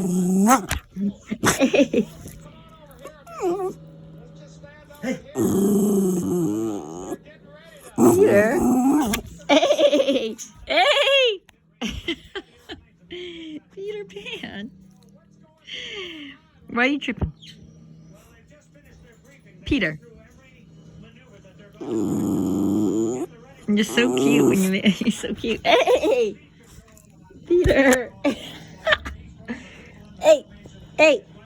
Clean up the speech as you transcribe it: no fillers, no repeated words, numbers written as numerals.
Hey. Hey. Peter. Hey. Hey. Peter Pan. Why are you tripping? Peter. You're so cute when you're so cute. Hey. Peter. Hey. Hey.